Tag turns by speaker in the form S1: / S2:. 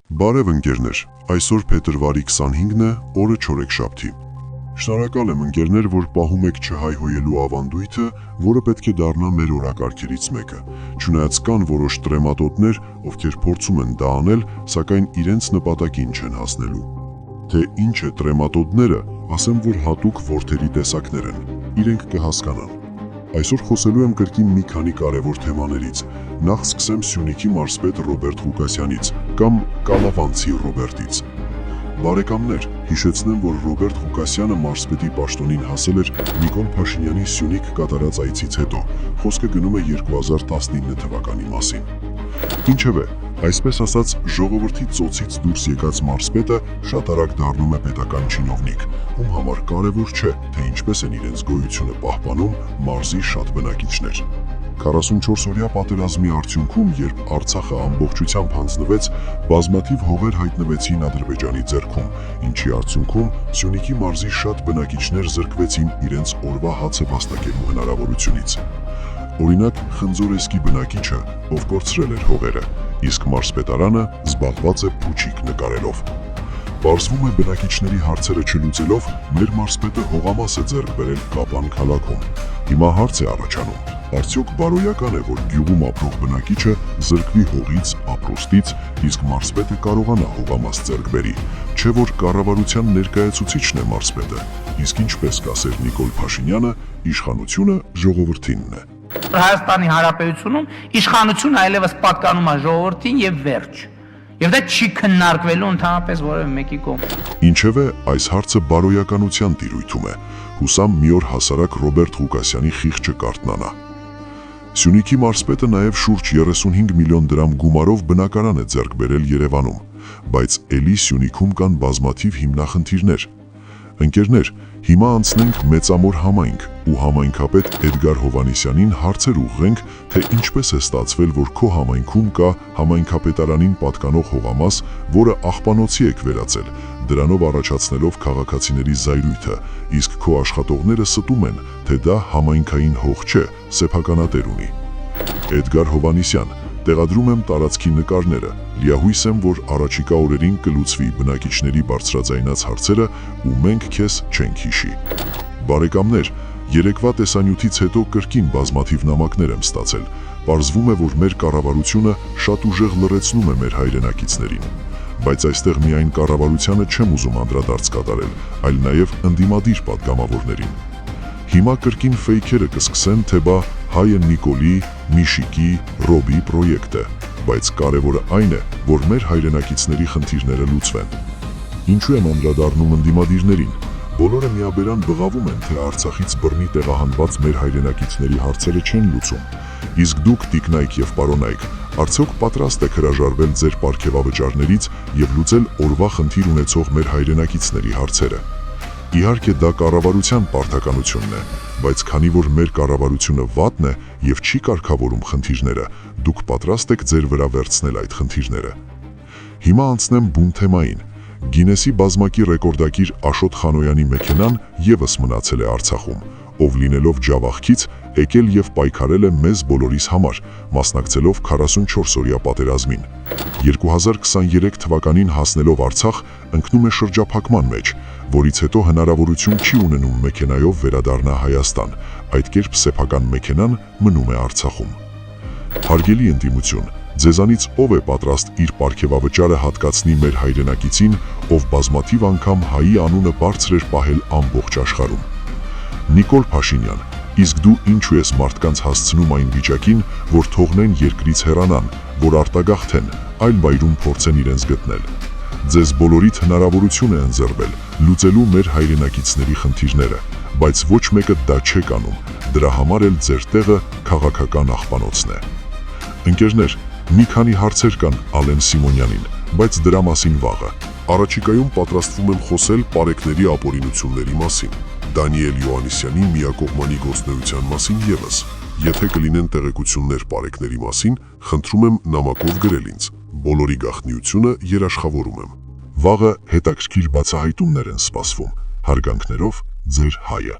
S1: Բարև ընկերներ, այսօր փետրվարի 25-ն է, օրը չորեքշաբթի։ Շնորհակալ եմ ընկերներ, որ պահում եք չհայհոյելու ավանդույթը, որը պետք է դառնա մեր օրակարգերից մեկը։ Չնայած կան որոշ տրեմատոտներ, ովքեր փորձում են դա անել, սակայն իրենց նպատակին չեն հասնելու։ Թե ինչ է տրեմատոտները, ասեմ, որ հատուկ որդերի տեսակներ են, իրենք կհասկանան։ Այսօր խոսելու եմ կրկին մի քանի կարևոր թեմաներից։ Նախ սկսեմ Սյունիքի մարզպետ Ռոբերտ Ղուկասյանից կամ Կալավանցի Ռոբերտից։ Բարեկամներ, հիշեցնեմ, որ Ռոբերտ Ղուկասյանը մարզպետի պաշտոնին հասել էր Նիկոլ Փաշինյանի Սյունիք կատարած այցից հետո։ Խոսքը գնում է 2019 թվականի մասին։ Ինչևէ, այսպես ասած, ժողովրդի ծոցից դուրս եկած մարզպետը շատ արագ դառնում է պետական չինովնիկ, ում համար կարևոր չէ, թե ինչպես են իրենց գոյությունը պահպանում մարզի շատ բնակիչներ։ 44-օրյա պատերազմի արդյունքում, երբ Արցախը ամբողջությամբ հանձնվեց, բազմաթիվ հողեր հայտնվեցին Ադրբեջանի ձեռքում, ինչի արդյունքում Սյունիքի մարզի շատ բնակիչներ զրկվեցին իրենց օրվա հացը վաստակելու հնարավորությունից։ Օրինակ, Խնձորեսկի բնակիչը, ով կորցրել էր հողերը, իսկ մարզպետարանը զբաղված է փուչիկ նկարելով։ Պարզվում է բնակիչների հարցերը չլուծելով, մեր մարզպետը հողամաս է ձեռք բերել Կապան քաղաքում։ Հիմա հարց է առաջանում. արդյոք բարոյական է, որ գյուղում ապրող բնակիչը զրկվի հողից, ապրոստից, իսկ մարզպետը կարողանա հողամաս ձեռք բերի, չէ որ կառավարության ներկայացուցիչն է մարզպետը, իսկ ինչպես կասեր Նիկոլ Փաշինյանը, իշխանությունը ժողովրդինն է։
S2: Հայաստանի Հանրապետությունում իշխանությունը այլևս պատկանում է ժողովրդին եւ վերջ։ Եվ դա չի քննարկվելու ընդհանրապես որևէ մեկի կողմից։
S1: Ինչևէ, այս հարցը բարոյականության տիրույթում է։ Հուսամ մի օր հասարակ Ռոբերտ Ղուկասյանի խիղճը կարթնանա։ Սյունիքի մարզպետը նաև շուրջ 35 միլիոն դրամ գումարով բնակարան է ձեռք բերել Երևանում, բայց էլի Սյունիքում կան բազմաթիվ հիմնախնդիրներ։ Ընկերներ, հիմա անցնենք Մեծամոր համայնք ու համայնքապետ Էդգար Հովհաննիսյանին հարցեր ուղղենք, թե ինչպես է ստացվել, որ քո համայնքում կա համայնքապետարանին պատկանող հողամաս, որը աղբանոցի եք վերածել, դրանով առաջացնելով քաղաքացիների զայրույթը, իսկ քո աշխատողները ստում են, թե դա համայնքային հող չէ, սեփականատեր ունի։ Էդգար Հովհաննիսյան, տեղադրում եմ տարածքի նկարները, լիահույս եմ, որ առաջիկա օրերին կլուծվի բնակիչների բարձրաձայնած հարցերը ու մենք քեզ չենք հիշի։ Բարեկամներ, երեկվա տեսանյութից հետո կրկին բազմաթիվ նամակներ եմ ստացել։ Պարզվում է, որ մեր կառավարությունը շատ ուժեղ լռեցնում է մեր հայրենակիցներին։ Բայց այստեղ միայն կառավարությանը չեմ ուզում անդրադարձ կատարել, այլ նաև ընդդիմադիր պատգամավորներին։ Հիմա կրկին ֆեյքերը կսկսեն, թե բա հայը Նիկոլի, Միշիկի, Ռոբի պրոյեկտ է, բայց կարևորը այն է, որ մեր հայրենակիցների խնդիրները լուծվեն։ Ինչու եմ անդրադառնում ընդդիմադիրներին։ Բոլորը միաբերան բղավում են, թե Արցախից բռնի տեղահանված մեր հայրենակիցների հարցերը չեն լուծում։ Իսկ դուք, տիկնայք եւ պարոնայք, արդյոք պատրաստ եք հրաժարվել ձեր պարգևավճարներից եւ լուծել օրվա խնդիր ունեցող մեր հայրենակիցների հարցերը։ Իհարկե դա կառավարության պարտականությունն է, բայց քանի որ մեր կառավարությունը վատն է եւ չի կարգավորում խնդիրները, դուք պատրաստ եք ձեր վրա վերցնել այդ խնդիրները։ Հիմա անցնեմ բուն թեմային։ Գինեսի բազմակի ռեկորդակիր Աշոտ Խանոյանի մեքենան եւս մնացել է Արցախում, ով լինելով ջավախքից եկել եւ պայքարել է մեզ բոլորիս համար, մասնակցելով 44-օրյա պատերազմին։ 2023 թվականին հասնելով Արցախ, ընկնում է շրջափակման մեջ, որից հետո հնարավորություն չի ունենում մեքենայով վերադառնա Հայաստան, այդ կերպ սեփական մեքենան մնում է Արցախում։ Հարգելի ընդդիմություն, ձեզանից ով է պատրաստ իր պարգևավճարը հատկացնի մեր հայրենակիցին, ով բազմաթիվ անգամ հայի անունը բարձր էր պահել ամբողջ աշխարհում։ Նիկոլ Փաշինյան, իսկ դու ինչու ես մարդկանց հասցնում այն վիճակին, որ թողնեն երկրից հեռանան, որ արտագաղթեն, այլ վայրում փորձեն իրենց գտնել։ Ձեզ բոլորիդ հնարավորություն է ընձեռվել լուծելու մեր հայրենակիցների խնդիրները, բայց ոչ մեկը դա չեք անում, դրա համար էլ ձեր տեղը քաղաքական աղբանոցն է։ Ընկերներ, մի քանի հարցեր կան Ալեն Սիմոնյանին, բայց դրա մասին վաղը։ Առաջիկայում պատրաստվում եմ խոսել պարեկների ապօրինությունների մասին, Դանիել Յոհաննիսյանի միակողմանի գործունեության մասին եւս։ Եթե կլինեն տեղեկություններ պարեկների մասին, խնդրում եմ նամակով գրել ինձ։ Բոլորի գաղտնիությունը երաշխավորում եմ։ Վաղը հետաքրքիր բացահայտումներ են սպասվում։ Հարգանքներով, ձեր հայը։